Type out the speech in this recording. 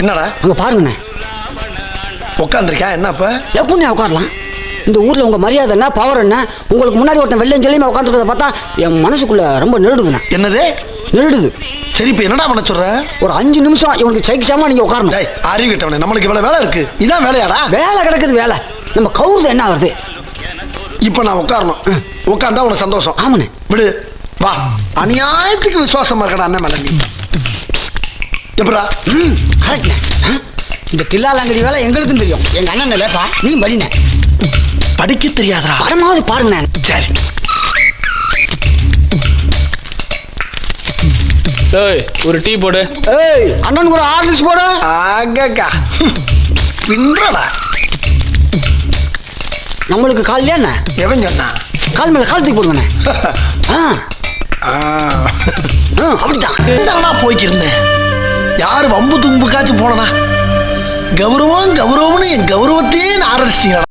என்னடா அங்க பாருங்கண்ணே. உட்காந்துருக்கேன். என்ன இப்ப எப்படிண்ணே உட்காரலாம்? இந்த ஊர்ல உங்க மரியாதை என்ன, பவர் என்ன? உங்களுக்கு முன்னாடி ஒருத்தன் வெள்ளையும் சொல்லியுமா உட்காந்துருக்கத பார்த்தா என் மனசுக்குள்ள ரொம்ப நெருடுதுண்ணே. என்னது நெருடுது. சரி இப்ப என்னடா பண்ண சொல்ற? ஒரு 5 நிமிஷம் இவனுக்கு சைக்கிசாம நீங்க உட்காரணும். அறிவு கிட்டவனே, நம்மளுக்கு இவ்வளவு வேலை இருக்கு. இதான் வேலையாடா? வேலை கிடக்குது வேலை. நம்ம கவுருது என்ன வருது? இப்ப நான் உட்காரணும். உட்கார்ந்தா உனக்கு சந்தோஷம். ஆமாண்ணே. விடு வா. அநியாயத்துக்கு விசுவாசமா இருக்கடா அண்ணன் மேல நீ. எப்படா? கரெக்ட்ண்ணே. இந்த தில்லாலங்கடி வேலை எங்களுக்கும் தெரியும். எங்க அண்ணன் லேசா நீ படிண்ணே. படிக்க தெரியாதடா. படமாவது பாருங்கண்ணே. சரி. ஏய் ஒரு டீ போடு. ஏய் அண்ணனுக்கு ஒரு ஹார்லிக்ஸ் போடு. ஆகக்கா பின்றடா. நம்மளுக்கு கால் என்ன? எவன் சொன்னா? கால் மேல கால் தூக்கி போடுங்கண்ணே. அப்படித்தான் என்னடா போய்க்கிருந்தேன். யாரு வம்பு தும்புக்காச்சும் போனனா? கௌரவம் கௌரவம்னு என் கௌரவத்தையே ஆரம்பிச்சிட்டீங்களா?